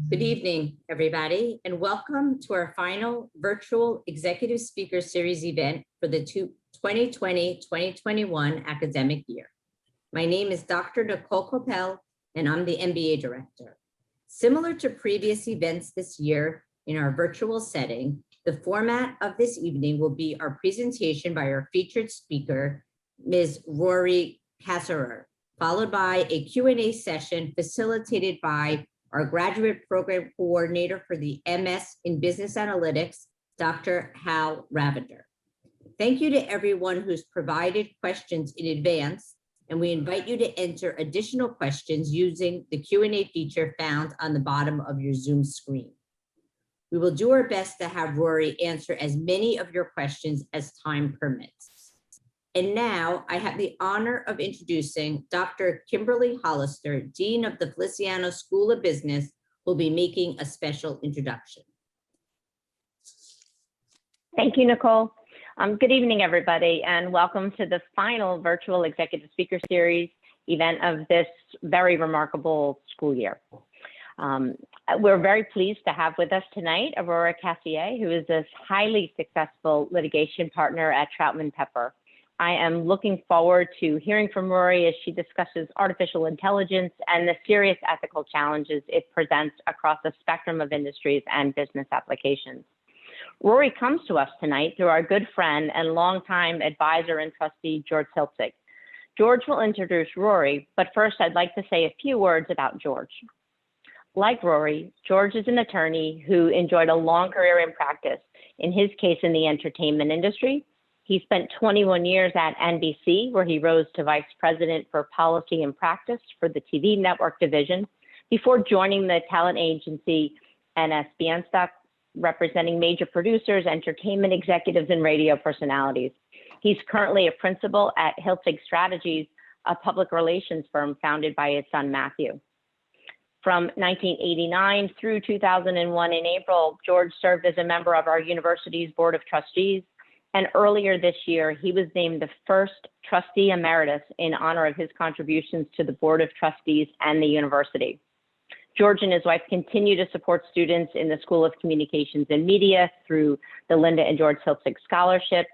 Good evening, everybody, and welcome to our final virtual Executive Speaker Series event for the 2020-2021 academic year. My name is Dr. Nicole Coppell, and I'm the MBA Director. Similar to previous events this year in our virtual setting, the format of this evening will be our presentation by our featured speaker, Ms. Aurora Cassirer, followed by a Q&A session facilitated by our graduate program coordinator for the MS in Business Analytics, Dr. Hal Ravender. Thank you to everyone who's provided questions in advance, and we invite you to enter additional questions using the Q&A feature found on the bottom of your Zoom screen. We will do our best to have Rory answer as many of your questions as time permits. And now I have the honor of introducing Dr. Kimberly Hollister, Dean of the Feliciano School of Business, who will be making a special introduction. Thank you, Nicole. Good evening, everybody, and welcome to the final virtual Executive Speaker Series event of this very remarkable school year. We're very pleased to have with us tonight Aurora Cassirer, who is a highly successful litigation partner at Troutman Pepper. I am looking forward to hearing from Rory as she discusses artificial intelligence and the serious ethical challenges it presents across a spectrum of industries and business applications. Rory comes to us tonight through our good friend and longtime advisor and trustee, George Hiltzig. George will introduce Rory, but first I'd like to say a few words about George. Like Rory, George is an attorney who enjoyed a long career in practice, in his case in the entertainment industry. He spent 21 years at NBC, where he rose to vice president for policy and practice for the TV network division, before joining the talent agency NSBN Stock, representing major producers, entertainment executives, and radio personalities. He's currently a principal at Hiltzig Strategies, a public relations firm founded by his son, Matthew. From 1989 through 2001 in April, George served as a member of our university's Board of Trustees. And earlier this year, he was named the first trustee emeritus in honor of his contributions to the Board of Trustees and the university. George and his wife continue to support students in the School of Communications and Media through the Linda and George Hiltzig Scholarship.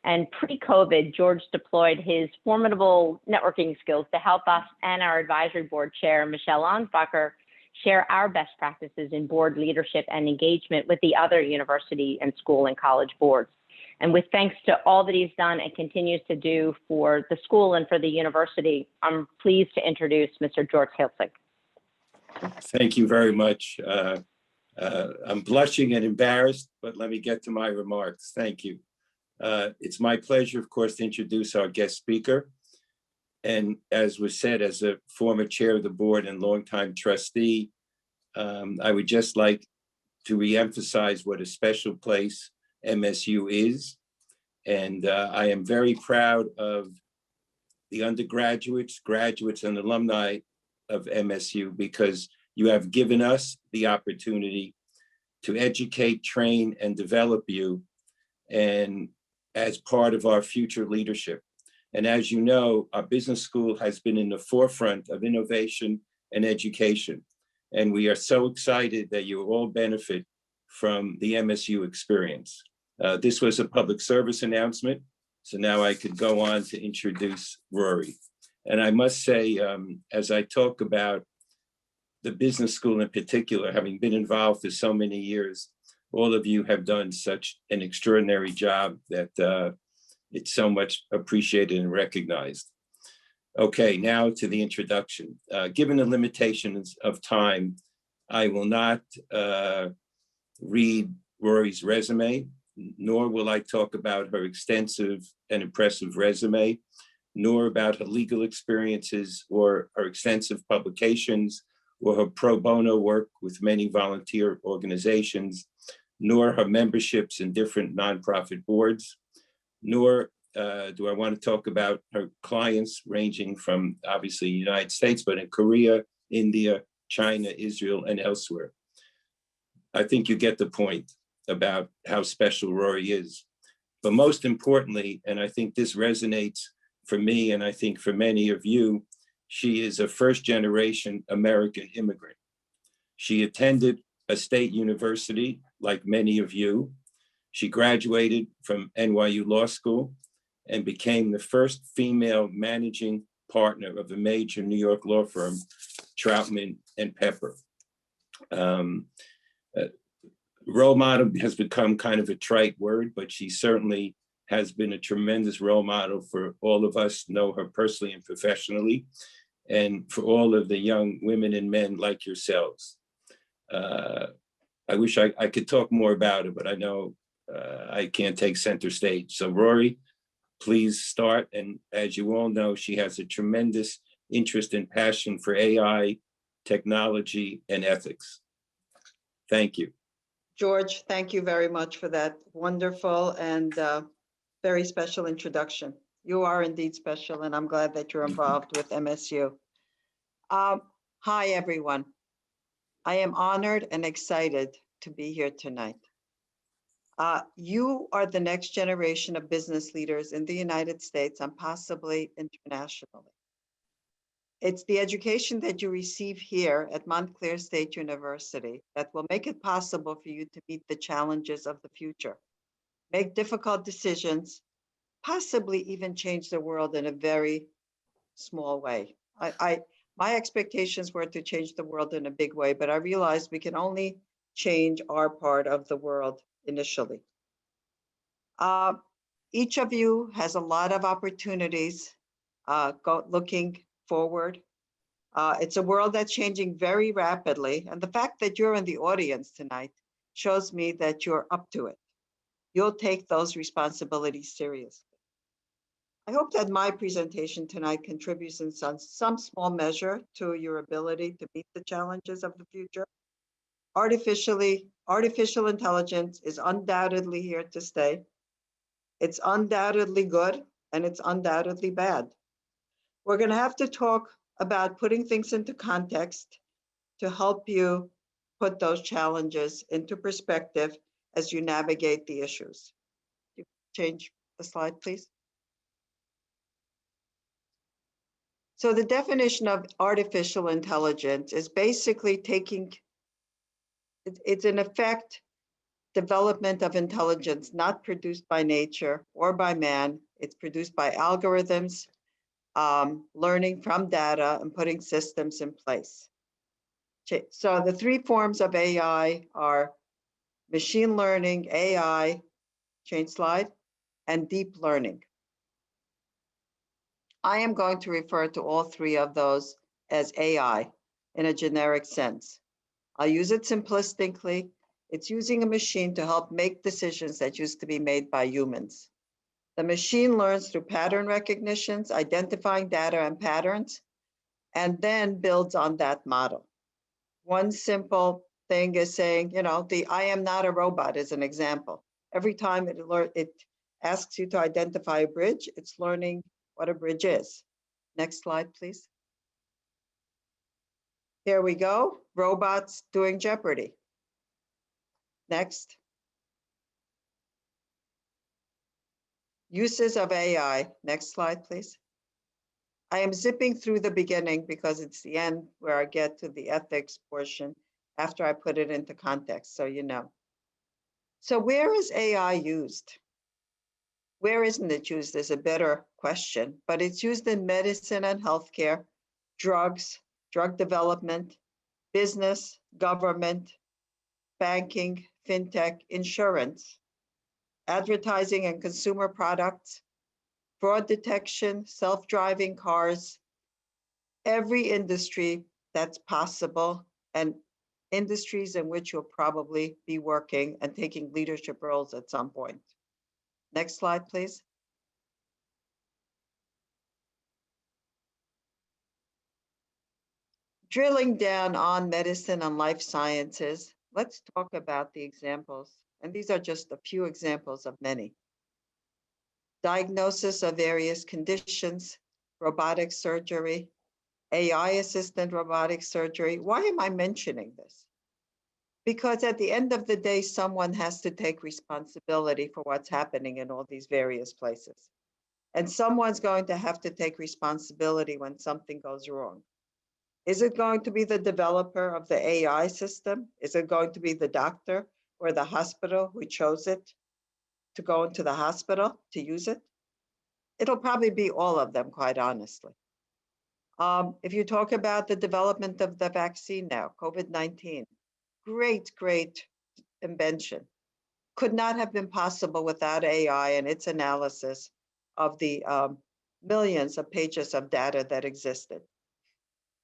And pre-COVID, George deployed his formidable networking skills to help us and our advisory board chair, Michelle Ansbacher, share our best practices in board leadership and engagement with the other university and school and college boards. And with thanks to all that he's done and continues to do for the school and for the university, I'm pleased to introduce Mr. George Hiltzig. Thank you very much. I'm blushing and embarrassed, but let me get to my remarks. Thank you. It's my pleasure, of course, to introduce our guest speaker. And as was said, as a former chair of the board and longtime trustee, I would just like to reemphasize what a special place MSU is. And I am very proud of the undergraduates, graduates, and alumni of MSU because you have given us the opportunity to educate, train, and develop you and as part of our future leadership. And as you know, our business school has been in the forefront of innovation and education. And we are so excited that you all benefit from the MSU experience. This was a public service announcement, so now I could go on to introduce Rory. And I must say, as I talk about the business school in particular, having been involved for so many years, all of you have done such an extraordinary job that it's so much appreciated and recognized. Okay, now to the introduction. Given the limitations of time, I will not read Rory's resume, nor will I talk about her extensive and impressive resume, nor about her legal experiences or her extensive publications or her pro bono work with many volunteer organizations, nor her memberships in different nonprofit boards, nor do I want to talk about her clients ranging from obviously the United States, but in Korea, India, China, Israel, and elsewhere. I think you get the point about how special Rory is. But most importantly, and I think this resonates for me, and I think for many of you, she is a first-generation American immigrant. She attended a state university, like many of you. She graduated from NYU Law School and became the first female managing partner of a major New York law firm, Troutman and Pepper. Role model has become kind of a trite word, but she certainly has been a tremendous role model for all of us, know her personally and professionally, and for all of the young women and men like yourselves. I wish I could talk more about it, but I know I can't take center stage. So Rory, please start. And as you all know, she has a tremendous interest and passion for AI, technology, and ethics. Thank you. George, thank you very much for that wonderful and very special introduction. You are indeed special, and I'm glad that you're involved with MSU. Hi, everyone. I am honored and excited to be here tonight. You are the next generation of business leaders in the United States and possibly internationally. It's the education that you receive here at Montclair State University that will make it possible for you to meet the challenges of the future, make difficult decisions, possibly even change the world in a very small way. My expectations were to change the world in a big way, but I realized we can only change our part of the world initially. Each of you has a lot of opportunities looking forward. It's a world that's changing very rapidly. And the fact that you're in the audience tonight shows me that you're up to it. You'll take those responsibilities seriously. I hope that my presentation tonight contributes in some small measure to your ability to meet the challenges of the future. Artificial intelligence is undoubtedly here to stay. It's undoubtedly good, and it's undoubtedly bad. We're going to have to talk about putting things into context to help you put those challenges into perspective as you navigate the issues. You change the slide, please. So the definition of artificial intelligence is basically it's in effect, development of intelligence not produced by nature or by man. It's produced by algorithms, learning from data and putting systems in place. So the three forms of AI are machine learning, AI, change slide, and deep learning. I am going to refer to all three of those as AI in a generic sense. I'll use it simplistically. It's using a machine to help make decisions that used to be made by humans. The machine learns through pattern recognitions, identifying data and patterns, and then builds on that model. One simple thing is saying, the I am not a robot is an example. Every time it asks you to identify a bridge, it's learning what a bridge is. Next slide, please. Here we go, robots doing Jeopardy. Next. Uses of AI. Next slide, please. I am zipping through the beginning because it's the end where I get to the ethics portion after I put it into context, so you know. So where is AI used? Where isn't it used is a better question, but it's used in medicine and healthcare, drugs, drug development, business, government, banking, fintech, insurance, advertising and consumer products, fraud detection, self-driving cars, every industry that's possible, and industries in which you'll probably be working and taking leadership roles at some point. Next slide, please. Drilling down on medicine and life sciences, let's talk about the examples. And these are just a few examples of many. Diagnosis of various conditions, robotic surgery, AI-assisted robotic surgery. Why am I mentioning this? Because at the end of the day, someone has to take responsibility for what's happening in all these various places. And someone's going to have to take responsibility when something goes wrong. Is it going to be the developer of the AI system? Is it going to be the doctor or the hospital who chose it to go into the hospital to use it? It'll probably be all of them, quite honestly. If you talk about the development of the vaccine now, COVID-19, great invention. Could not have been possible without AI and its analysis of the millions of pages of data that existed.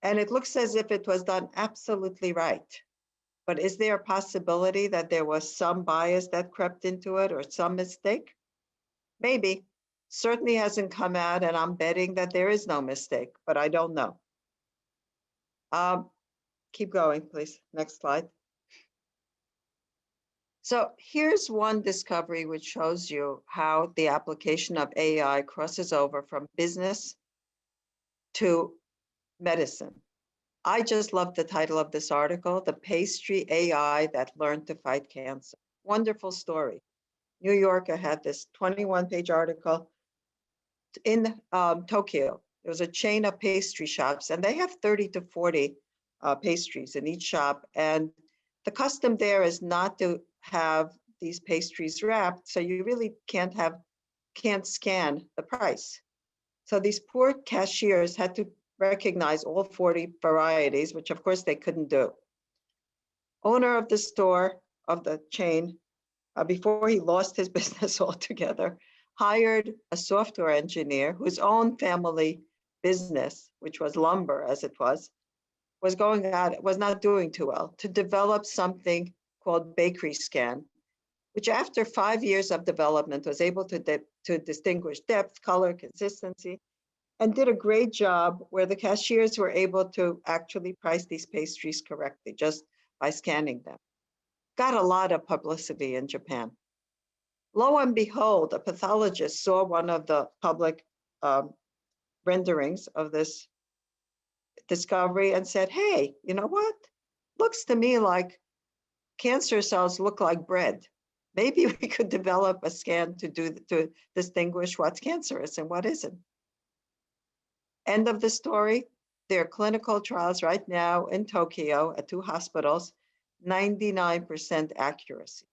And it looks as if it was done absolutely right. But is there a possibility that there was some bias that crept into it or some mistake? Maybe. Certainly hasn't come out, and I'm betting that there is no mistake, but I don't know. Keep going, please. Next slide. So here's one discovery which shows you how the application of AI crosses over from business to medicine. I just love the title of this article, The Pastry AI That Learned to Fight Cancer. Wonderful story. New Yorker had this 21-page article in Tokyo. There was a chain of pastry shops, and they have 30 to 40 pastries in each shop. And the custom there is not to have these pastries wrapped, so you really can't scan the price. So these poor cashiers had to recognize all 40 varieties, which of course they couldn't do. Owner of the store, of the chain, before he lost his business altogether, hired a software engineer whose own family business, which was lumber as it was not doing too well, to develop something called Bakery Scan, which after 5 years of development was able to distinguish depth, color, consistency, and did a great job where the cashiers were able to actually price these pastries correctly just by scanning them. Got a lot of publicity in Japan. Lo and behold, a pathologist saw one of the public renderings of this discovery and said, hey, you know what? Looks to me like cancer cells look like bread. Maybe we could develop a scan to distinguish what's cancerous and what isn't. End of the story. There are clinical trials right now in Tokyo at 2 hospitals, 99% accuracy.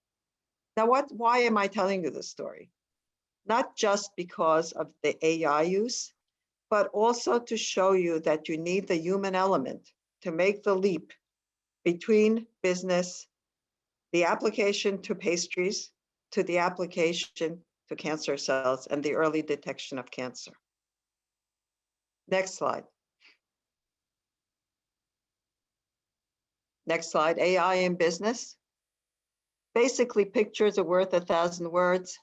Now, why am I telling you this story? Not just because of the AI use, but also to show you that you need the human element to make the leap between business, the application to pastries, to the application to cancer cells and the early detection of cancer. Next slide. Next slide, AI in business. Basically, pictures are worth 1,000 words.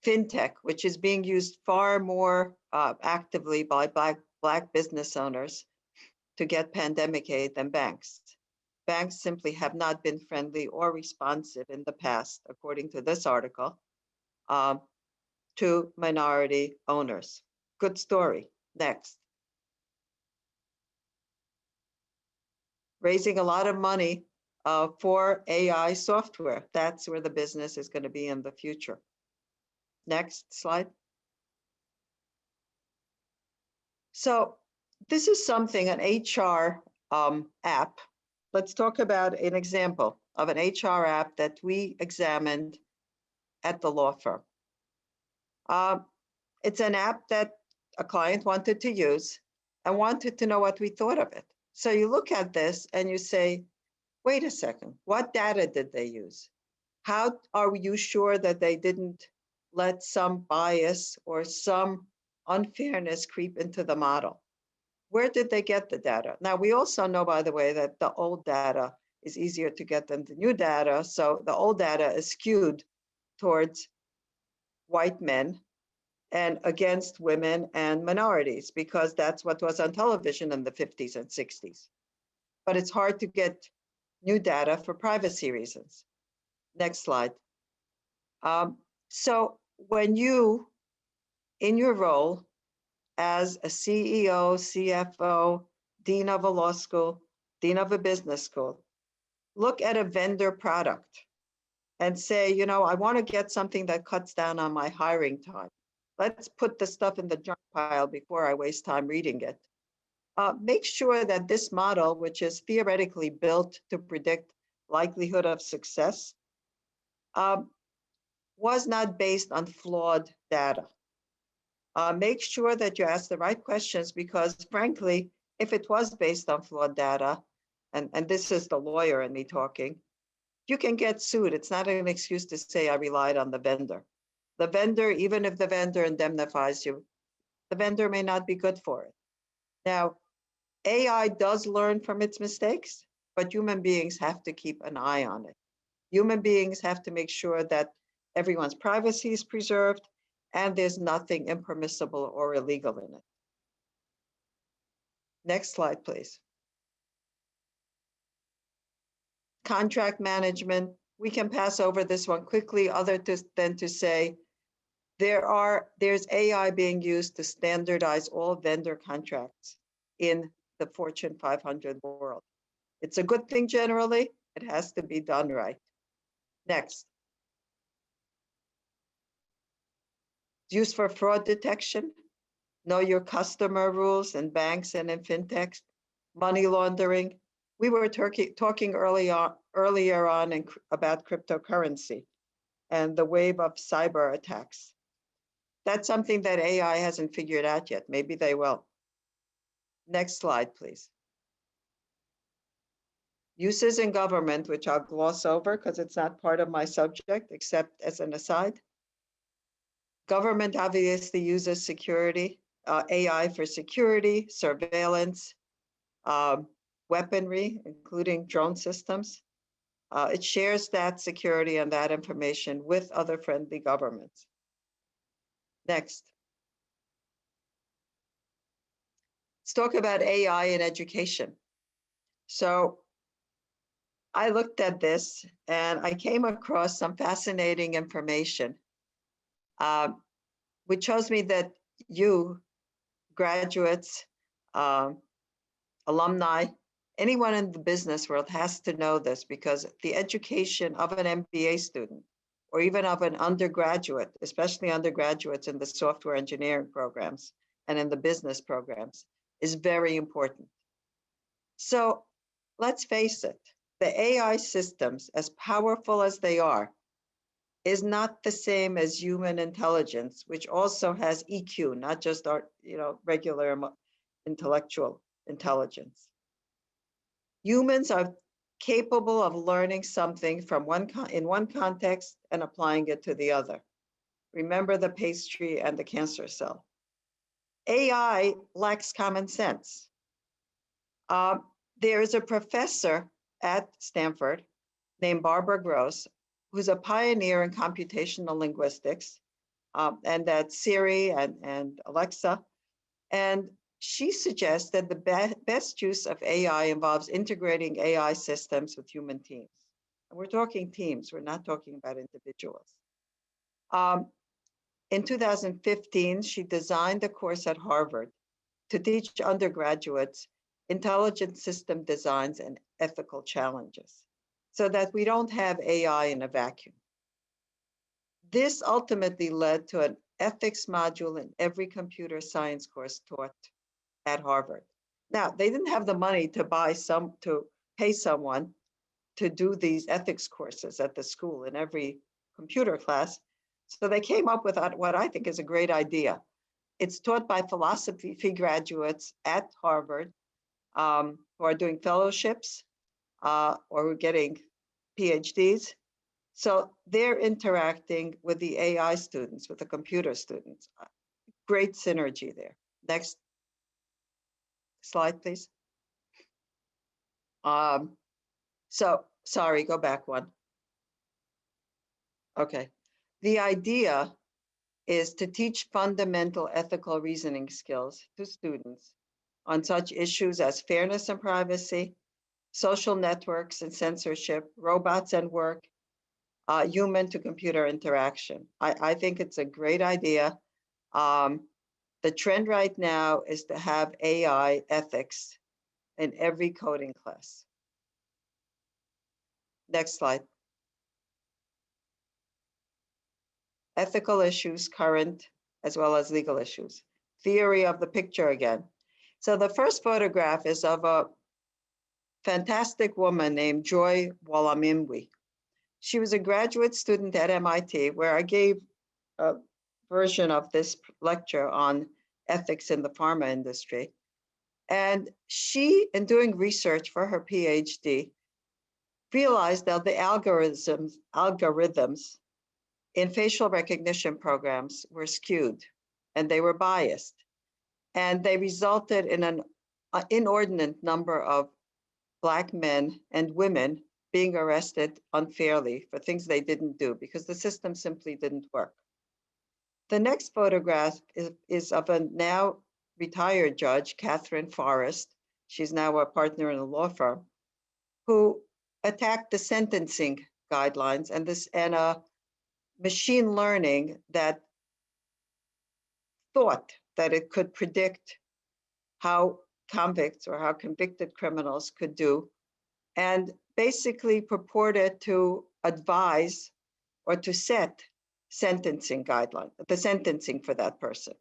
FinTech, which is being used far more actively by Black business owners to get pandemic aid than banks. Banks simply have not been friendly or responsive in the past, according to this article, to minority owners. Good story. Next. Raising a lot of money for AI software. That's where the business is going to be in the future. Next slide. So this is something, an HR app. Let's talk about an example of an HR app that we examined at the law firm. It's an app that a client wanted to use and wanted to know what we thought of it. So you look at this and you say, wait a second, what data did they use? How are you sure that they didn't let some bias or some unfairness creep into the model? Where did they get the data? Now, we also know, by the way, that the old data is easier to get than the new data. So the old data is skewed towards white men and against women and minorities, because that's what was on television in the 50s and 60s. But it's hard to get new data for privacy reasons. Next slide. So when you, in your role as a CEO, CFO, dean of a law school, dean of a business school, look at a vendor product and say, you know, I want to get something that cuts down on my hiring time. Let's put the stuff in the junk pile before I waste time reading it. make sure that this model, which is theoretically built to predict likelihood of success, was not based on flawed data. Make sure that you ask the right questions because frankly, if it was based on flawed data, and this is the lawyer in me talking, you can get sued. It's not an excuse to say I relied on the vendor. The vendor, even if the vendor indemnifies you, the vendor may not be good for it. Now, AI does learn from its mistakes, but human beings have to keep an eye on it. Human beings have to make sure that everyone's privacy is preserved and there's nothing impermissible or illegal in it. Next slide, please. Contract management, we can pass over this one quickly other than to say there's AI being used to standardize all vendor contracts in the Fortune 500 world. It's a good thing generally, it has to be done right. Next. Used for fraud detection, know your customer rules in banks and in fintechs, money laundering. We were talking earlier on about cryptocurrency and the wave of cyber attacks. That's something that AI hasn't figured out yet. Maybe they will. Next slide, please. Uses in government, which I'll gloss over because it's not part of my subject, except as an aside. Government obviously uses security, AI for security, surveillance, weaponry, including drone systems. It shares that security and that information with other friendly governments. Next. Let's talk about AI in education. So I looked at this and I came across some fascinating information, which shows me that you, graduates, alumni, anyone in the business world has to know this because the education of an MBA student or even of an undergraduate, especially undergraduates in the software engineering programs and in the business programs, is very important. So let's face it, the AI systems, as powerful as they are, is not the same as human intelligence, which also has EQ, not just our, regular intellectual intelligence. Humans are capable of learning something from in one context and applying it to the other. Remember the pastry and the cancer cell. AI lacks common sense. There is a professor at Stanford named Barbara Gross, who's a pioneer in computational linguistics, and that's Siri and Alexa. And she suggests that the best use of AI involves integrating AI systems with human teams. And we're talking teams, we're not talking about individuals. In 2015, she designed a course at Harvard to teach undergraduates intelligent system designs and ethical challenges so that we don't have AI in a vacuum. This ultimately led to an ethics module in every computer science course taught at Harvard. Now, they didn't have the money to pay someone to do these ethics courses at the school in every computer class. So they came up with what I think is a great idea. It's taught by philosophy graduates at Harvard who are doing fellowships or who are getting PhDs. So they're interacting with the AI students, with the computer students. Great synergy there. Next slide, please. So, sorry, go back one. Okay. The idea is to teach fundamental ethical reasoning skills to students on such issues as fairness and privacy, social networks and censorship, robots and work, human to computer interaction. I think it's a great idea. The trend right now is to have AI ethics in every coding class. Next slide. Ethical issues, current as well as legal issues. Theory of the picture again. So the first photograph is of a fantastic woman named Joy Walamimwi. She was a graduate student at MIT, where I gave a version of this lecture on ethics in the pharma industry. And she, in doing research for her PhD, realized that the algorithms in facial recognition programs were skewed and they were biased. And they resulted in an inordinate number of Black men and women being arrested unfairly for things they didn't do because the system simply didn't work. The next photograph is of a now retired judge, Catherine Forrest. She's now a partner in a law firm, who attacked the sentencing guidelines and a machine learning that thought that it could predict how convicts or how convicted criminals could do, and basically purported to advise or to set sentencing guidelines, the sentencing for that person.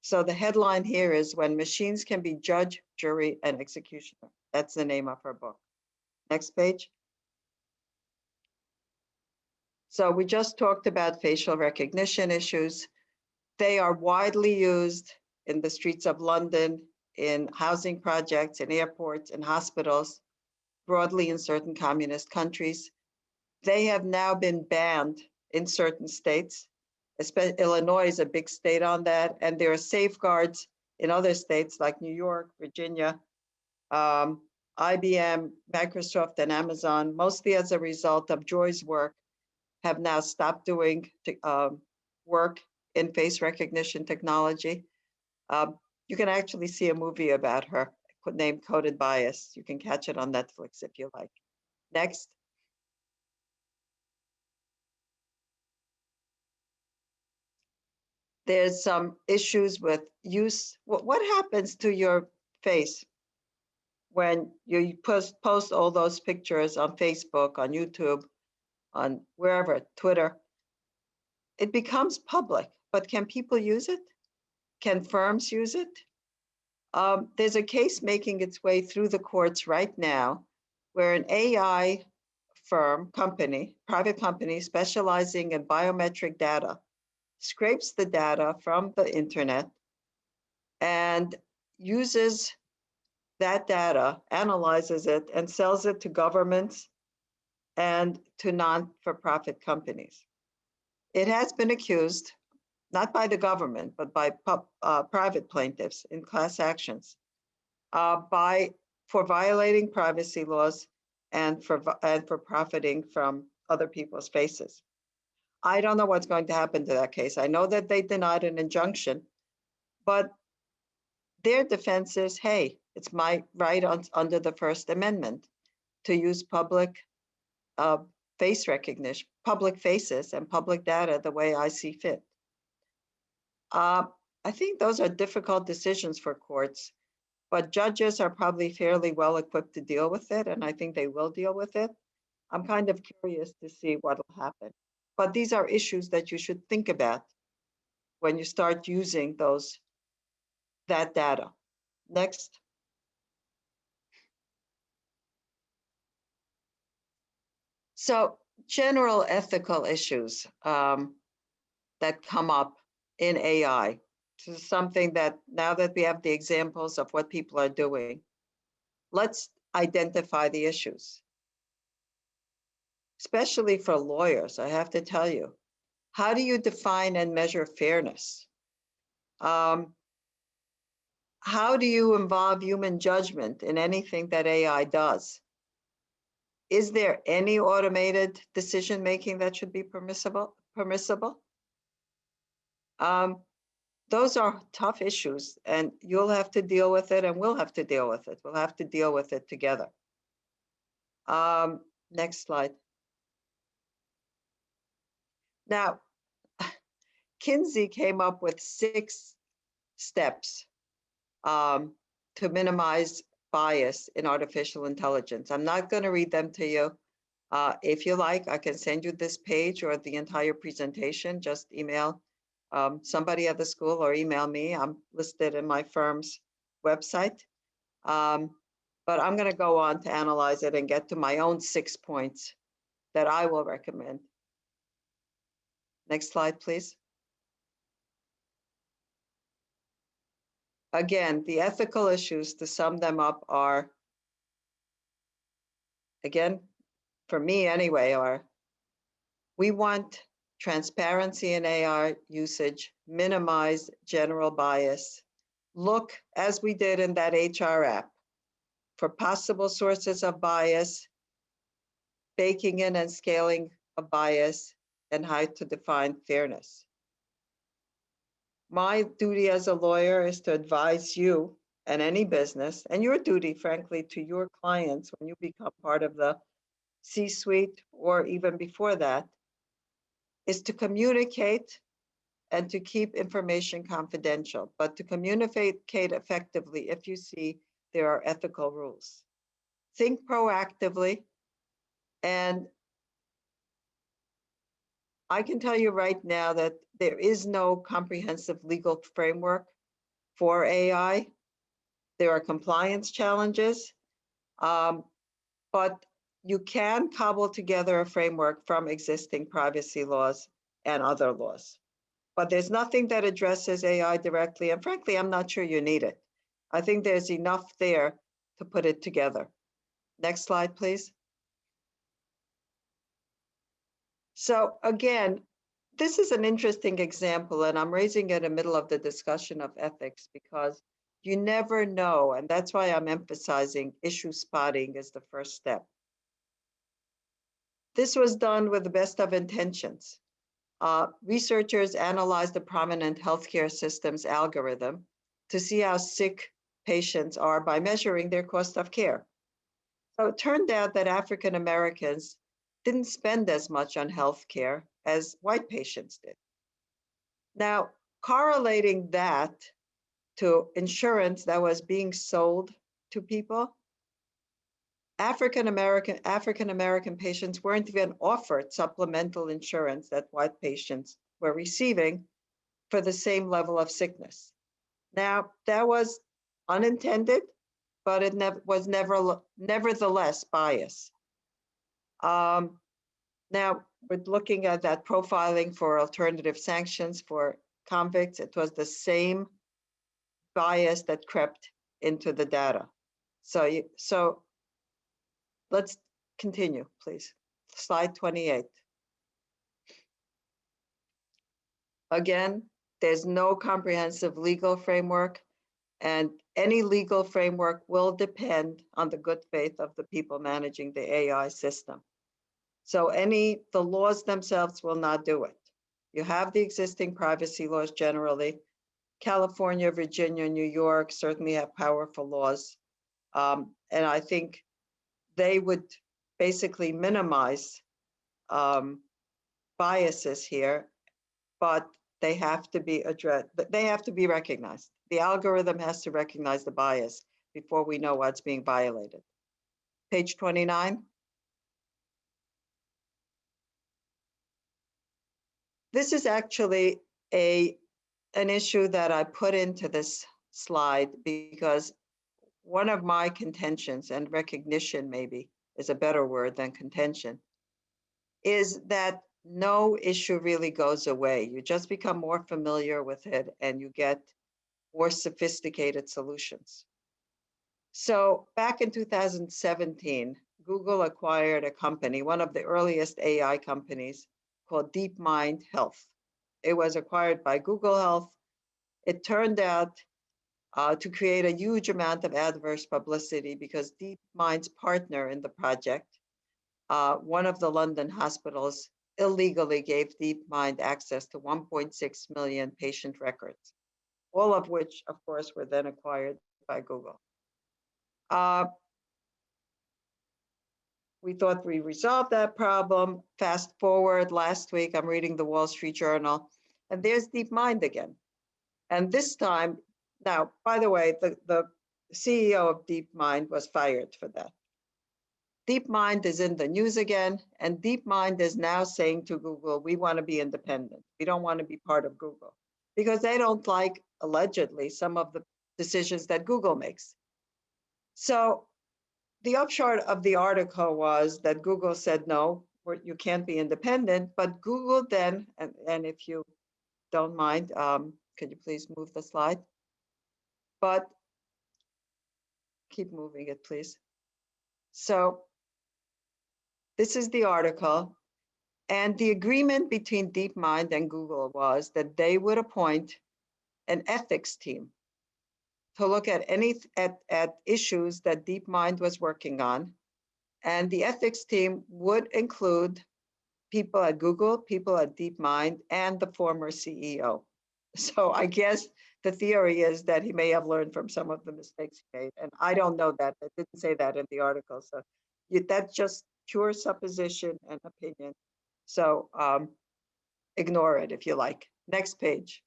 So the headline here is When Machines Can Be Judge, Jury, and Executioner. That's the name of her book. Next page. So we just talked about facial recognition issues. They are widely used in the streets of London, in housing projects, in airports, in hospitals, broadly in certain communist countries. They have now been banned in certain states. Illinois is a big state on that, and there are safeguards in other states like New York, Virginia, IBM, Microsoft, and Amazon, mostly as a result of Joy's work, have now stopped doing work in face recognition technology. You can actually see a movie about her named Coded Bias. You can catch it on Netflix if you like. Next. There's some issues with use. What happens to your face when you post all those pictures on Facebook, on YouTube, on wherever, Twitter? It becomes public, but can people use it? Can firms use it? There's a case making its way through the courts right now where an AI firm, private company specializing in biometric data, scrapes the data from the internet and uses that data, analyzes it, and sells it to governments and to non-for-profit companies. It has been accused, not by the government, but by private plaintiffs in class actions, for violating privacy laws and for profiting from other people's faces. I don't know what's going to happen to that case. I know that they denied an injunction, but their defense is, hey, it's my right under the First Amendment to use public face recognition, public faces and public data the way I see fit. I think those are difficult decisions for courts, but judges are probably fairly well equipped to deal with it, and I think they will deal with it. I'm kind of curious to see what will happen. But these are issues that you should think about when you start using that data. Next. So general ethical issues that come up in AI. This is something that now that we have the examples of what people are doing, let's identify the issues. Especially for lawyers, I have to tell you, how do you define and measure fairness? How do you involve human judgment in anything that AI does? Is there any automated decision-making that should be permissible? Those are tough issues, and you'll have to deal with it, and we'll have to deal with it. We'll have to deal with it together. Next slide. Now, Kinsey came up with 6 steps to minimize bias in artificial intelligence. I'm not going to read them to you. If you like, I can send you this page or the entire presentation. Just email somebody at the school or email me. I'm listed in my firm's website. But I'm going to go on to analyze it and get to my own 6 points that I will recommend. Next slide, please. Again, the ethical issues, to sum them up, are, again, for me anyway, are we want transparency in AI usage, minimize general bias, look, as we did in that HR app, for possible sources of bias, baking in and scaling a bias, and how to define fairness. My duty as a lawyer is to advise you and any business, and your duty, frankly, to your clients when you become part of the C-suite or even before that, is to communicate and to keep information confidential, but to communicate effectively if you see there are ethical rules. Think proactively, and I can tell you right now that there is no comprehensive legal framework for AI. There are compliance challenges, but you can cobble together a framework from existing privacy laws and other laws. But there's nothing that addresses AI directly, and frankly, I'm not sure you need it. I think there's enough there to put it together. Next slide, please. So again, this is an interesting example, and I'm raising it in the middle of the discussion of ethics because you never know, and that's why I'm emphasizing issue spotting as the first step. This was done with the best of intentions. Researchers analyzed the prominent healthcare system's algorithm to see how sick patients are by measuring their cost of care. So it turned out that African Americans didn't spend as much on healthcare as white patients did. Now, correlating that to insurance that was being sold to people, African American patients weren't even offered supplemental insurance that white patients were receiving for the same level of sickness. Now, that was unintended, but it was nevertheless bias. Now, we're looking at that profiling for alternative sanctions for convicts. It was the same bias that crept into the data. So let's continue, please. Slide 28. Again, there's no comprehensive legal framework, and any legal framework will depend on the good faith of the people managing the AI system. So the laws themselves will not do it. You have the existing privacy laws generally. California, Virginia, New York certainly have powerful laws. And I think they would basically minimize biases here, but they have to be addressed, but they have to be recognized. The algorithm has to recognize the bias before we know what's being violated. Page 29. This is actually an issue that I put into this slide because one of my contentions, and recognition maybe is a better word than contention, is that no issue really goes away. You just become more familiar with it and you get more sophisticated solutions. So back in 2017, Google acquired a company, one of the earliest AI companies, called DeepMind Health. It was acquired by Google Health. It turned out to create a huge amount of adverse publicity because DeepMind's partner in the project, one of the London hospitals, illegally gave DeepMind access to 1.6 million patient records, all of which, of course, were then acquired by Google. We thought we resolved that problem. Fast forward, last week, I'm reading the Wall Street Journal, and there's DeepMind again. And this time, now, by the way, the CEO of DeepMind was fired for that. DeepMind is in the news again, and DeepMind is now saying to Google, we want to be independent. We don't want to be part of Google because they don't like, allegedly, some of the decisions that Google makes. So the upshot of the article was that Google said, no, you can't be independent, but Google then, and if you don't mind, could you please move the slide? But keep moving it, please. So this is the article. And the agreement between DeepMind and Google was that they would appoint an ethics team to look at at issues that DeepMind was working on. And the ethics team would include people at Google, people at DeepMind, and the former CEO. So I guess the theory is that he may have learned from some of the mistakes he made. And I don't know that. It didn't say that in the article. So that's just pure supposition and opinion. So ignore it if you like. Next page.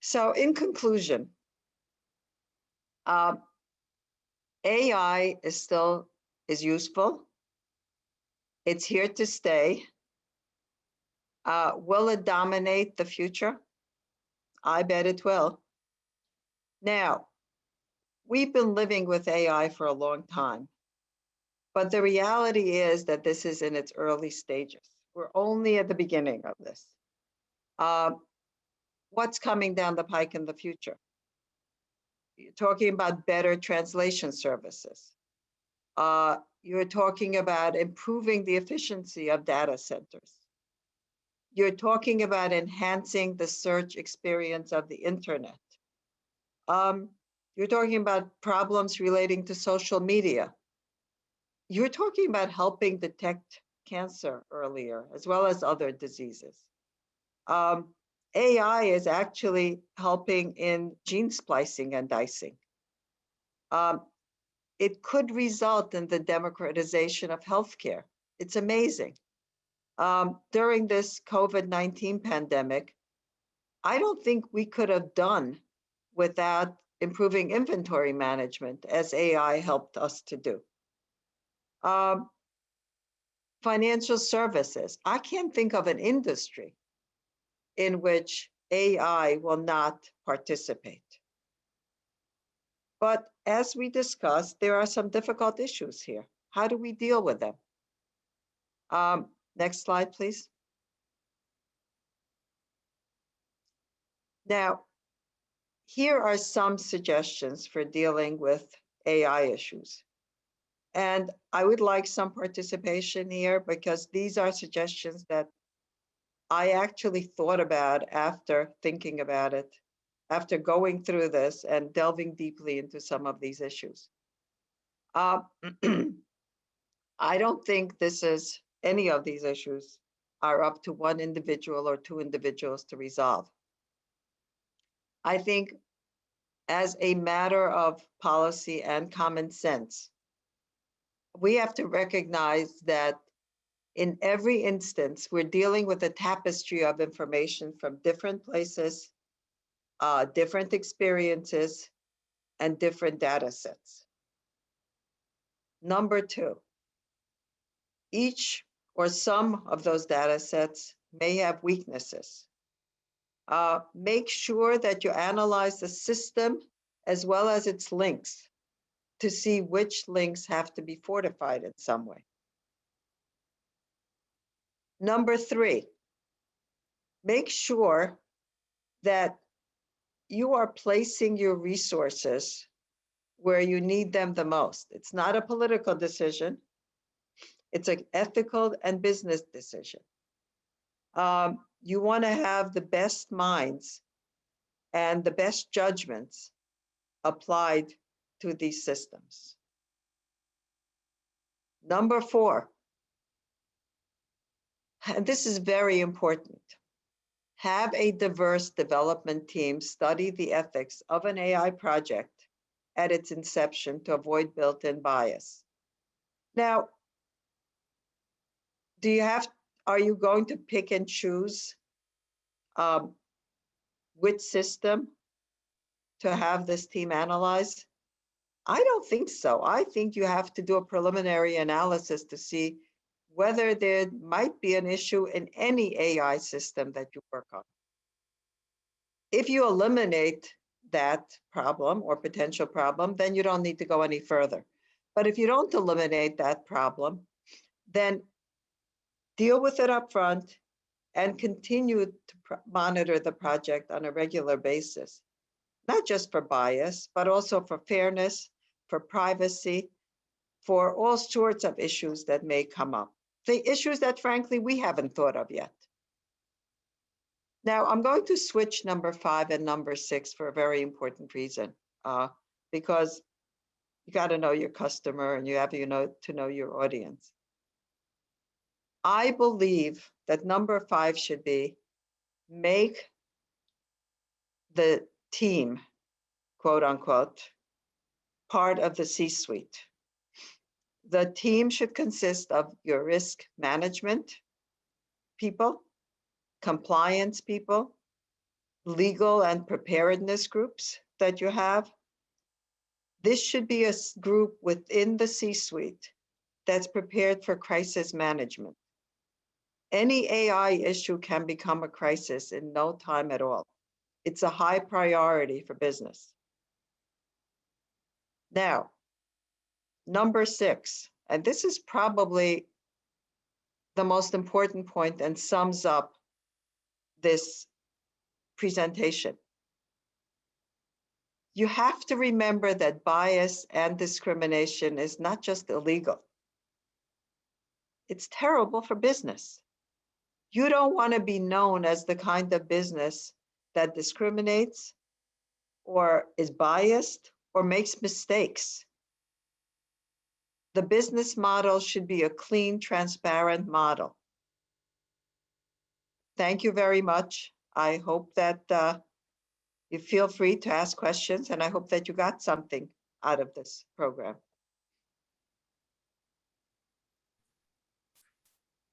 So in conclusion, AI is useful. It's here to stay. Will it dominate the future? I bet it will. Now, we've been living with AI for a long time, but the reality is that this is in its early stages. We're only at the beginning of this. What's coming down the pike in the future? You're talking about better translation services. You're talking about improving the efficiency of data centers. You're talking about enhancing the search experience of the internet. You're talking about problems relating to social media. You're talking about helping detect cancer earlier, as well as other diseases. AI is actually helping in gene splicing and dicing. It could result in the democratization of healthcare. It's amazing. During this COVID-19 pandemic, I don't think we could have done without improving inventory management, as AI helped us to do. Financial services. I can't think of an industry in which AI will not participate. But as we discussed, there are some difficult issues here. How do we deal with them? Next slide, please. Now, here are some suggestions for dealing with AI issues. And I would like some participation here because these are suggestions that I actually thought about after thinking about it, after going through this and delving deeply into some of these issues. I don't think any of these issues are up to one individual or two individuals to resolve. I think as a matter of policy and common sense, we have to recognize that in every instance, we're dealing with a tapestry of information from different places, different experiences, and different data sets. Number two, each or some of those data sets may have weaknesses. Make sure that you analyze the system as well as its links to see which links have to be fortified in some way. Number three, make sure that you are placing your resources where you need them the most. It's not a political decision. It's an ethical and business decision. You want to have the best minds and the best judgments applied to these systems. Number four, and this is very important, have a diverse development team study the ethics of an AI project at its inception to avoid built-in bias. Now, are you going to pick and choose which system to have this team analyze? I don't think so. I think you have to do a preliminary analysis to see whether there might be an issue in any AI system that you work on. If you eliminate that problem or potential problem, then you don't need to go any further. But if you don't eliminate that problem, then deal with it up front and continue to monitor the project on a regular basis, not just for bias, but also for fairness, for privacy, for all sorts of issues that may come up. The issues that frankly, we haven't thought of yet. Now, I'm going to switch number 5 and number 6 for a very important reason, because you got to know your customer and you have to know your audience. I believe that number 5 should be make the team, quote unquote, part of the C-suite. The team should consist of your risk management people, compliance people, legal and preparedness groups that you have. This should be a group within the C-suite that's prepared for crisis management. Any AI issue can become a crisis in no time at all. It's a high priority for business. Now, number 6, and this is probably the most important point and sums up this presentation. You have to remember that bias and discrimination is not just illegal. It's terrible for business. You don't want to be known as the kind of business that discriminates or is biased or makes mistakes. The business model should be a clean, transparent model. Thank you very much. I hope that you feel free to ask questions, and I hope that you got something out of this program.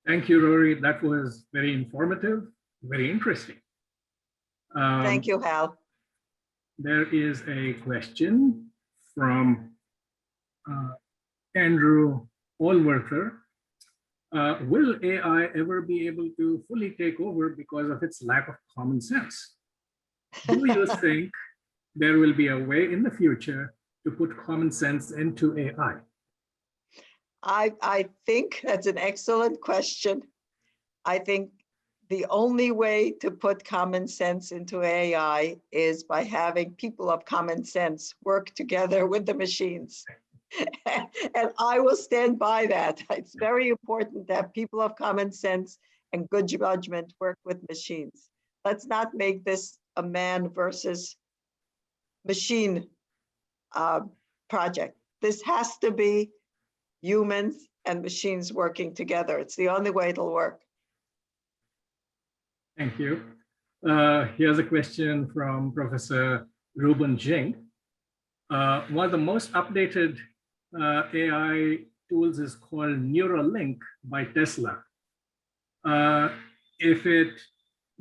Thank you, Rory. That was very informative, very interesting. Thank you, Hal. There is a question from Andrew Allworther. Will AI ever be able to fully take over because of its lack of common sense? Do you think there will be a way in the future to put common sense into AI? I think that's an excellent question. I think the only way to put common sense into AI is by having people of common sense work together with the machines. And I will stand by that. It's very important that people of common sense and good judgment work with machines. Let's not make this a man versus machine project. This has to be humans and machines working together. It's the only way it'll work. Thank you. Here's a question from Professor Ruben Jing. One of the most updated AI tools is called Neuralink by Tesla. If it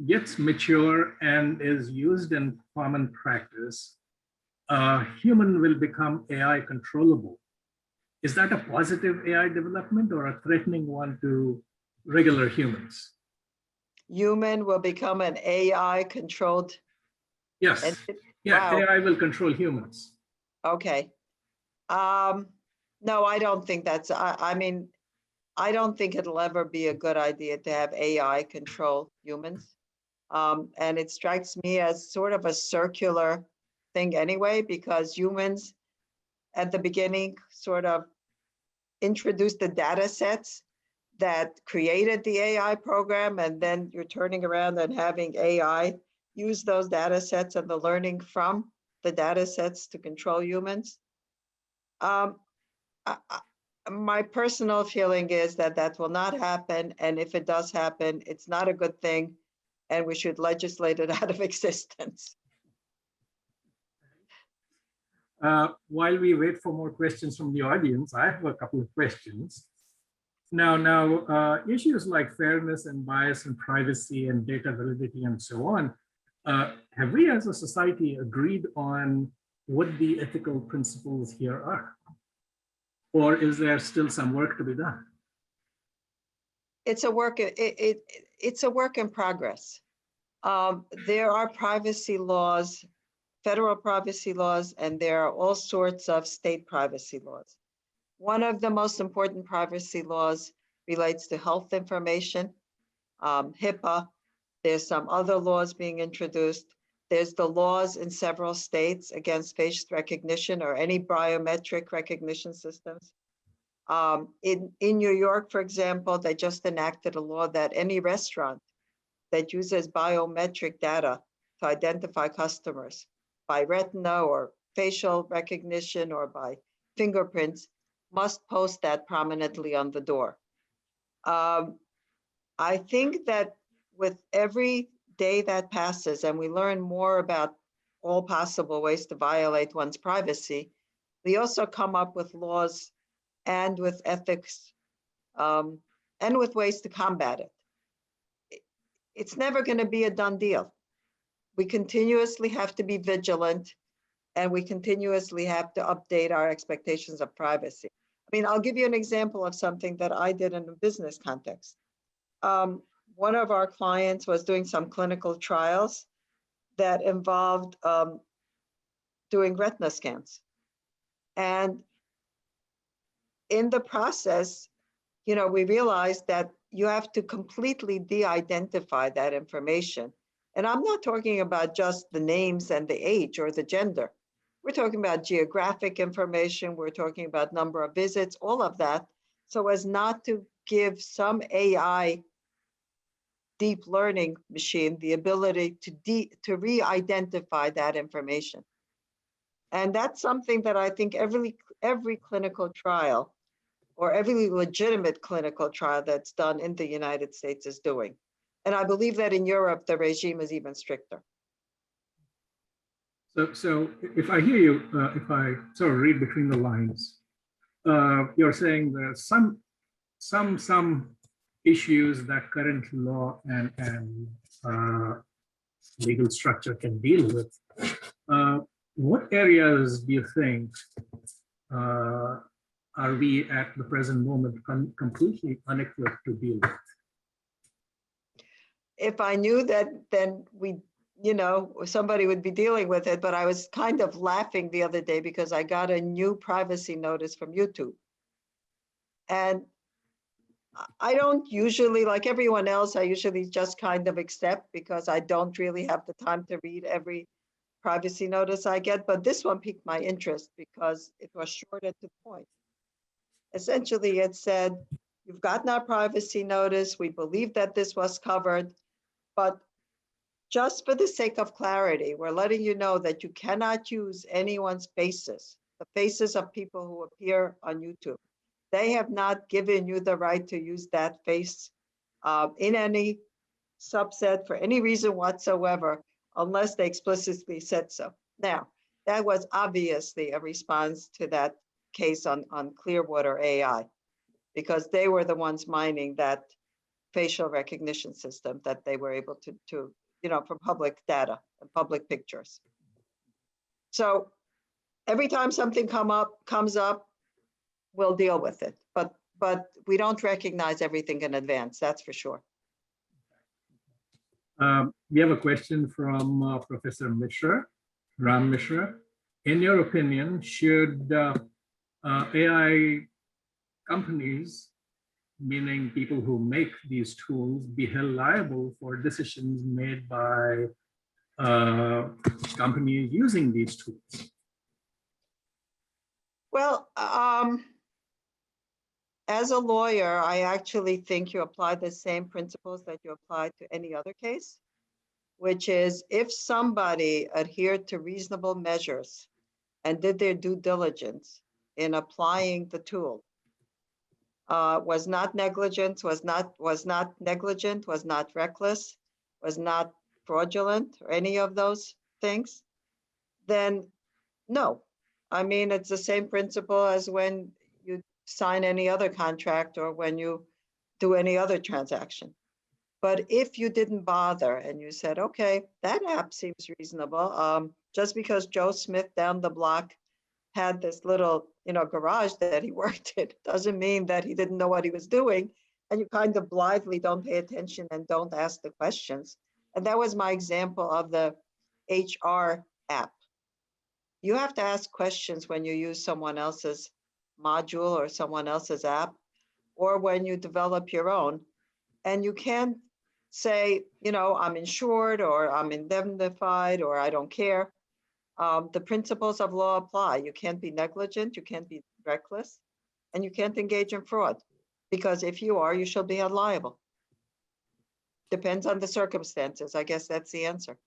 gets mature and is used in common practice, human will become AI controllable. Is that a positive AI development or a threatening one to regular humans? Human will become an AI controlled. Yes. Yeah, wow. AI will control humans. Okay. No, I don't think that's, I mean, I don't think it'll ever be a good idea to have AI control humans. And it strikes me as sort of a circular thing anyway, because humans at the beginning sort of introduced the data sets that created the AI program, and then you're turning around and having AI use those data sets and the learning from the data sets to control humans. My personal feeling is that that will not happen, and if it does happen, it's not a good thing, and we should legislate it out of existence. While we wait for more questions from the audience, I have a couple of questions. Now, issues like fairness and bias and privacy and data validity and so on, have we as a society agreed on what the ethical principles here are? Or is there still some work to be done? It's a work. It's a work in progress. There are privacy laws, federal privacy laws, and there are all sorts of state privacy laws. One of the most important privacy laws relates to health information, HIPAA. There's some other laws being introduced. There's the laws in several states against face recognition or any biometric recognition systems. In New York, for example, they just enacted a law that any restaurant that uses biometric data to identify customers by retina or facial recognition or by fingerprints must post that prominently on the door. I think that with every day that passes and we learn more about all possible ways to violate one's privacy, we also come up with laws and with ethics and with ways to combat it. It's never going to be a done deal. We continuously have to be vigilant and we continuously have to update our expectations of privacy. I mean, I'll give you an example of something that I did in a business context. One of our clients was doing some clinical trials that involved doing retina scans. And in the process, you know, we realized that you have to completely de-identify that information. And I'm not talking about just the names and the age or the gender. We're talking about geographic information. We're talking about number of visits, all of that, so as not to give some AI deep learning machine the ability to re-identify that information. And that's something that I think every clinical trial or every legitimate clinical trial that's done in the United States is doing. And I believe that in Europe, the regime is even stricter. So if I hear you, if I sort of read between the lines, you're saying there are some issues that current law and legal structure can deal with. What areas do you think are we at the present moment completely unequipped to deal with? If I knew that, then we, you know, somebody would be dealing with it. But I was kind of laughing the other day because I got a new privacy notice from YouTube. And I don't usually, like everyone else, I usually just kind of accept because I don't really have the time to read every privacy notice I get. But this one piqued my interest because it was short and to the point. Essentially, it said, you've gotten our privacy notice. We believe that this was covered, but just for the sake of clarity, we're letting you know that you cannot use anyone's faces, the faces of people who appear on YouTube. They have not given you the right to use that face in any subset for any reason whatsoever, unless they explicitly said so. Now, that was obviously a response to that case on Clearwater AI, because they were the ones mining that facial recognition system that they were able to you know, from public data and public pictures. So every time something comes up, we'll deal with it. But we don't recognize everything in advance, that's for sure. We have a question from Professor Mishra, Ram Mishra. In your opinion, should AI companies, meaning people who make these tools, be held liable for decisions made by companies using these tools? Well, as a lawyer, I actually think you apply the same principles that you apply to any other case, which is if somebody adhered to reasonable measures and did their due diligence in applying the tool, was not negligent, was not reckless, was not fraudulent, or any of those things, then no. I mean, it's the same principle as when you sign any other contract or when you do any other transaction. But if you didn't bother and you said, okay, that app seems reasonable, just because Joe Smith down the block had this little, you know, garage that he worked in, doesn't mean that he didn't know what he was doing. And you kind of blithely don't pay attention and don't ask the questions. And that was my example of the HR app. You have to ask questions when you use someone else's module or someone else's app, or when you develop your own. And you can't say, you know, I'm insured or I'm indemnified or I don't care. The principles of law apply. You can't be negligent, you can't be reckless, and you can't engage in fraud. Because if you are, you shall be held liable. Depends on the circumstances. I guess that's the answer.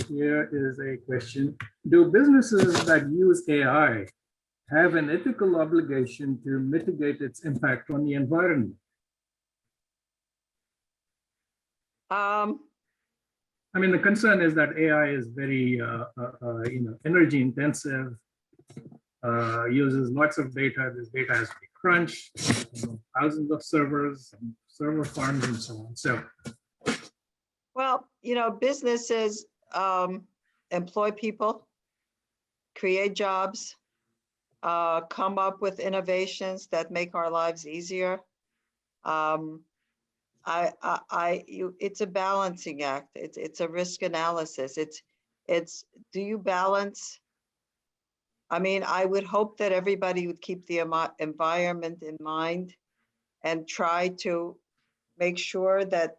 Here is a question. Do businesses that use AI have an ethical obligation to mitigate its impact on the environment? I mean, the concern is that AI is very, energy intensive, uses lots of data. This data has to be crunched, thousands of servers, and server farms, and so on. So, Well, you know, businesses employ people, create jobs, come up with innovations that make our lives easier. It's a balancing act. It's a risk analysis. It's do you balance? I mean, I would hope that everybody would keep the environment in mind and try to make sure that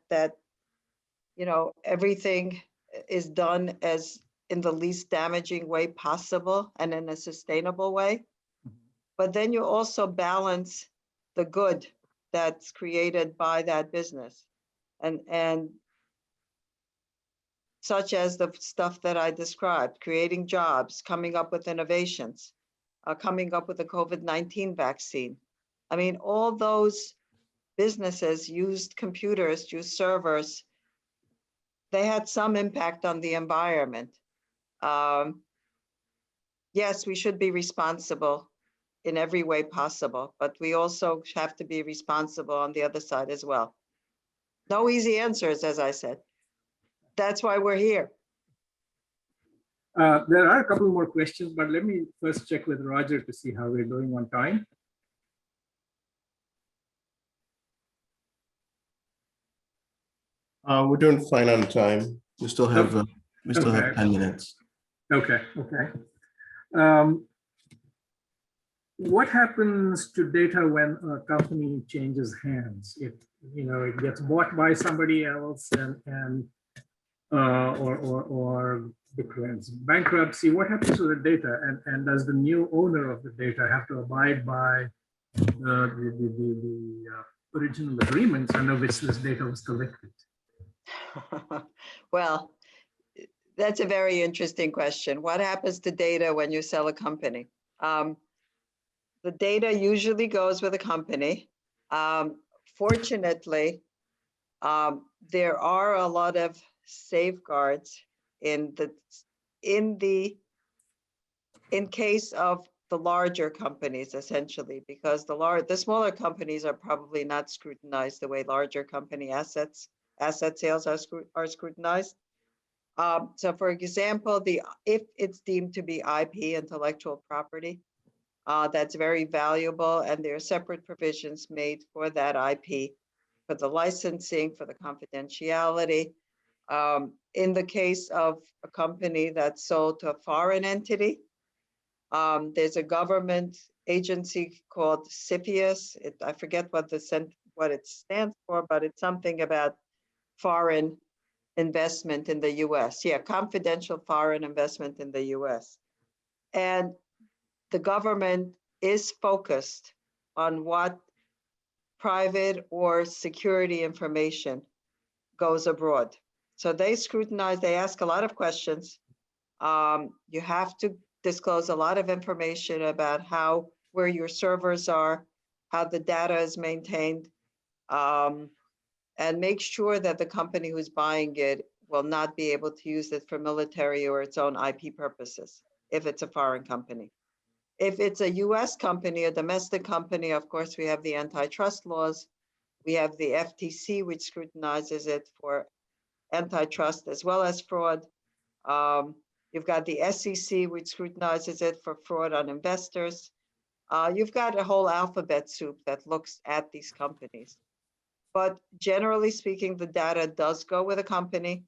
you know, everything is done as in the least damaging way possible and in a sustainable way. But then you also balance the good that's created by that business. And such as the stuff that I described, creating jobs, coming up with innovations, coming up with a COVID-19 vaccine. I mean, all those businesses used computers, used servers. They had some impact on the environment. Yes, we should be responsible in every way possible, but we also have to be responsible on the other side as well. No easy answers, as I said. That's why we're here. there are a couple more questions, but let me first check with Roger to see how we're doing on time. We're doing fine on time. We still have Okay. 10 minutes. Okay. What happens to data when a company changes hands? If it gets bought by somebody else or declares bankruptcy, what happens to the data? And does the new owner of the data have to abide by the original agreements under which this data was collected? Well, that's a very interesting question. What happens to data when you sell a company? The data usually goes with a company. Fortunately, there are a lot of safeguards in case of the larger companies, essentially, because the smaller companies are probably not scrutinized the way larger company asset sales are scrutinized. So for example, if it's deemed to be IP, intellectual property, that's very valuable, and there are separate provisions made for that IP, for the licensing, for the confidentiality. In the case of a company that's sold to a foreign entity, there's a government agency called CFIUS. I forget what it stands for, but it's something about foreign investment in the US. Yeah, confidential foreign investment in the US. And the government is focused on what private or security information goes abroad. So they scrutinize, they ask a lot of questions. You have to disclose a lot of information about where your servers are, how the data is maintained, and make sure that the company who's buying it will not be able to use it for military or its own IP purposes, if it's a foreign company. If it's a US company, a domestic company, of course, we have the antitrust laws. We have the FTC, which scrutinizes it for antitrust as well as fraud. You've got the SEC, which scrutinizes it for fraud on investors. You've got a whole alphabet soup that looks at these companies. But generally speaking, the data does go with a company.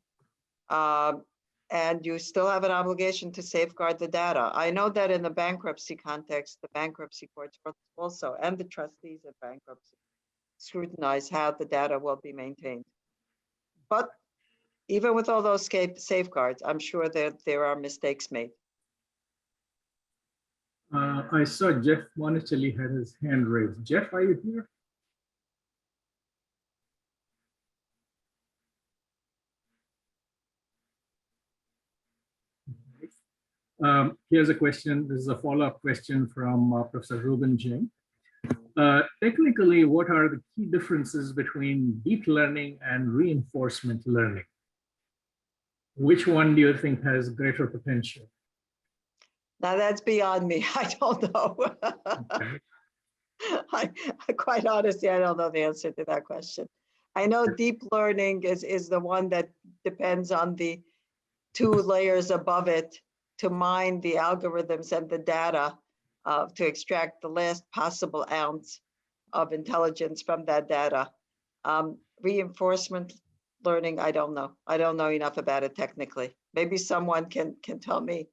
And you still have an obligation to safeguard the data. I know that in the bankruptcy context, the bankruptcy courts also, and the trustees of bankruptcy, scrutinize how the data will be maintained. But even with all those safeguards, I'm sure that there are mistakes made. I saw Jeff Monticelli had his hand raised. Jeff, are you here? Here's a question. This is a follow-up question from Professor Ruben Jing. Technically, what are the key differences between deep learning and reinforcement learning? Which one do you think has greater potential? Now that's beyond me. I don't know. Okay. I quite honestly, I don't know the answer to that question. I know deep learning is the one that depends on the 2 layers above it to mine the algorithms and the data to extract the last possible ounce of intelligence from that data. Reinforcement learning, I don't know. I don't know enough about it technically. Maybe someone can tell me.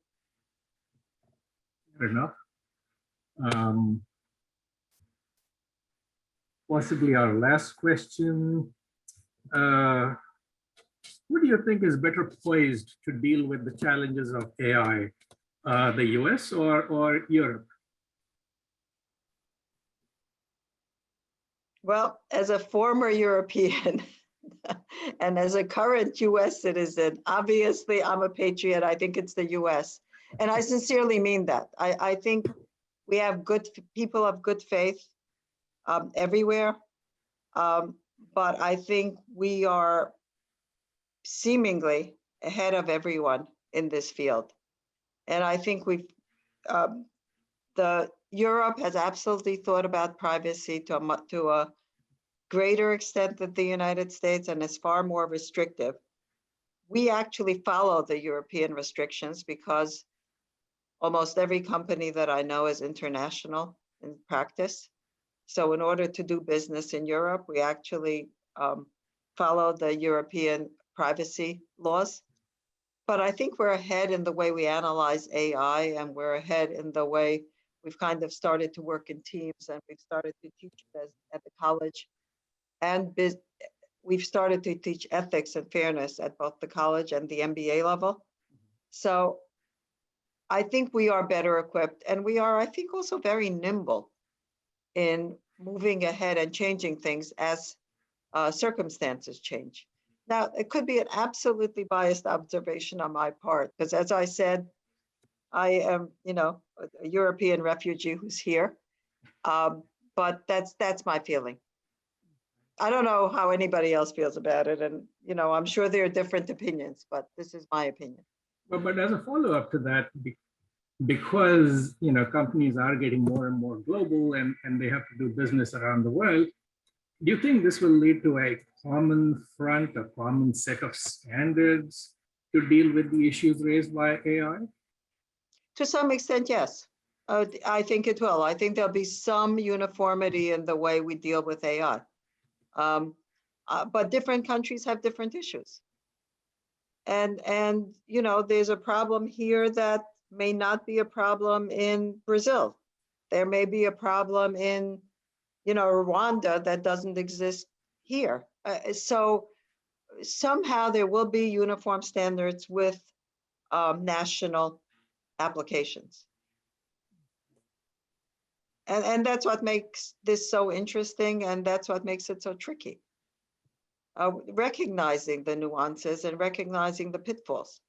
Fair enough. Possibly our last question. Who do you think is better poised to deal with the challenges of AI, the US or Europe? Well, as a former European and as a current US citizen, obviously I'm a patriot. I think it's the US. And I sincerely mean that. I think we have good people of good faith everywhere. But I think we are seemingly ahead of everyone in this field. And I think Europe has absolutely thought about privacy to a greater extent than the United States, and is far more restrictive. We actually follow the European restrictions because almost every company that I know is international in practice. So in order to do business in Europe, we actually follow the European privacy laws. But I think we're ahead in the way we analyze AI, and we're ahead in the way we've kind of started to work in teams, and we've started to teach at the college, and we've started to teach ethics and fairness at both the college and the MBA level. So I think we are better equipped, and we are, I think, also very nimble in moving ahead and changing things as circumstances change. Now, it could be an absolutely biased observation on my part, because as I said, I am, a European refugee who's here, but that's my feeling. I don't know how anybody else feels about it, and I'm sure there are different opinions, but this is my opinion. But as a follow-up to that, because companies are getting more and more global and they have to do business around the world, do you think this will lead to a common front, a common set of standards to deal with the issues raised by AI? To some extent, yes. I think it will. I think there'll be some uniformity in the way we deal with AI. But different countries have different issues. And there's a problem here that may not be a problem in Brazil. There may be a problem in Rwanda that doesn't exist here. So somehow there will be uniform standards with national applications. And that's what makes this so interesting, and that's what makes it so tricky. Recognizing the nuances and recognizing the pitfalls.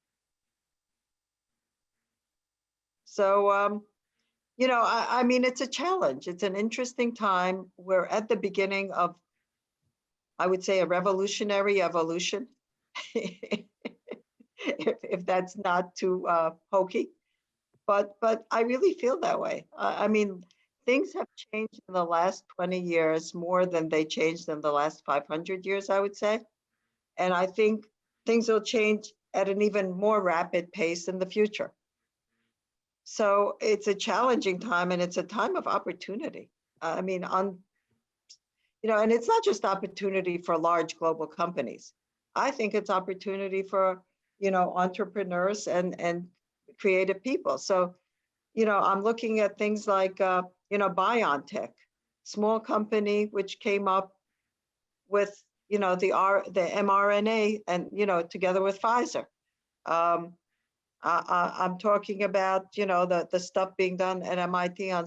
So, I mean, it's a challenge. It's an interesting time. We're at the beginning of, I would say, a revolutionary evolution, if that's not too hokey. But I really feel that way. I mean, things have changed in the last 20 years more than they changed in the last 500 years, I would say. And I think things will change at an even more rapid pace in the future. So it's a challenging time, and it's a time of opportunity. I mean, and it's not just opportunity for large global companies. I think it's opportunity for, entrepreneurs and creative people. So, I'm looking at things like, BioNTech, small company which came up with, the mRNA and, together with Pfizer. I'm talking about, the stuff being done at MIT on,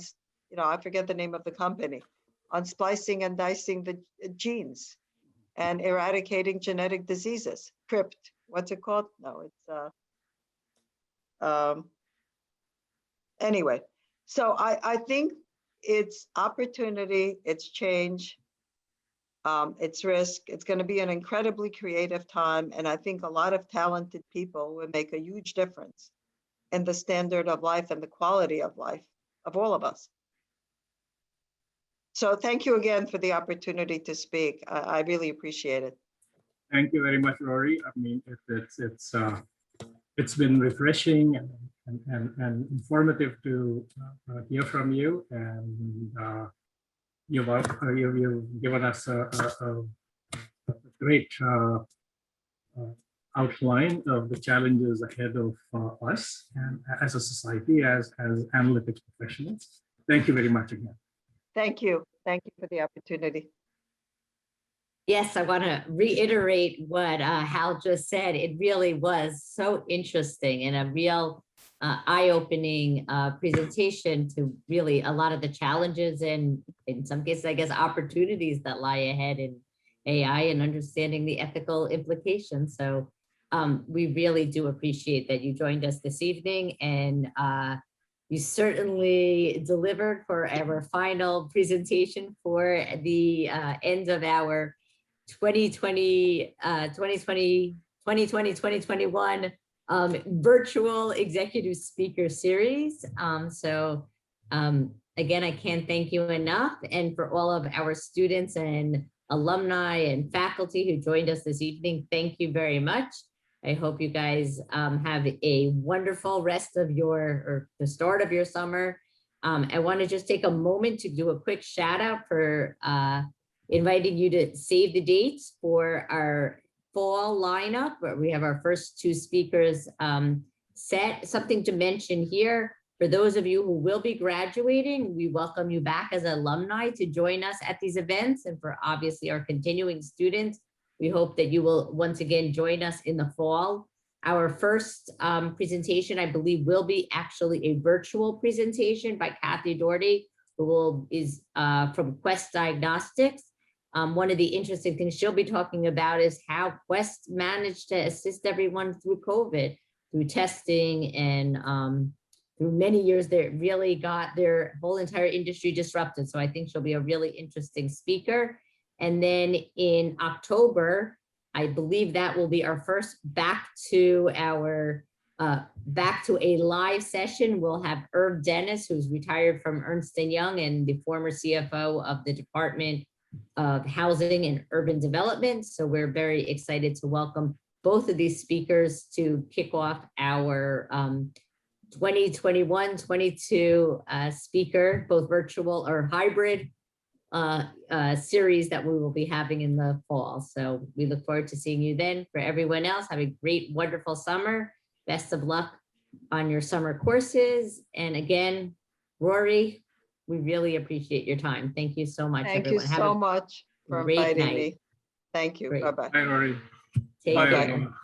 I forget the name of the company, on splicing and dicing the genes and eradicating genetic diseases. CRIPT, what's it called? No, it's, anyway. So I think it's opportunity, it's change, it's risk. It's going to be an incredibly creative time. And I think a lot of talented people will make a huge difference in the standard of life and the quality of life of all of us. So thank you again for the opportunity to speak. I really appreciate it. Thank you very much, Rory. I mean, it's been refreshing and informative to hear from you, and you've given us a great outline of the challenges ahead of us and as a society, as analytics professionals. Thank you very much again. Thank you. Thank you for the opportunity. Yes, I want to reiterate what Hal just said. It really was so interesting and a real eye-opening presentation to really a lot of the challenges and in some cases, I guess, opportunities that lie ahead in AI and understanding the ethical implications. So we really do appreciate that you joined us this evening, and you certainly delivered for our final presentation for the end of our 2021 virtual executive speaker series. Again, I can't thank you enough. And for all of our students and alumni and faculty who joined us this evening, thank you very much. I hope you guys have a wonderful rest of the start of your summer. I want to just take a moment to do a quick shout out for inviting you to save the dates for our fall lineup, where we have our first two speakers set. Something to mention here, for those of you who will be graduating, we welcome you back as alumni to join us at these events. And for obviously our continuing students, we hope that you will once again join us in the fall. Our first presentation, I believe, will be actually a virtual presentation by Kathy Doherty, who is from Quest Diagnostics. One of the interesting things she'll be talking about is how Quest managed to assist everyone through COVID, through testing, and through many years, they really got their whole entire industry disrupted. So I think she'll be a really interesting speaker. And then in October, I believe that will be our first back to a live session. We'll have Irv Dennis, who's retired from Ernst & Young and the former CFO of the Department of Housing and Urban Development. So we're very excited to welcome both of these speakers to kick off our 2021-22 speaker, both virtual or hybrid series that we will be having in the fall. So we look forward to seeing you then. For everyone else, have a great, wonderful summer. Best of luck on your summer courses. And again, Rory, we really appreciate your time. Thank you so much, Thank everyone. you so much for inviting me. Thank you. Great. Bye-bye. Bye, Rory. Take Bye, care. everyone.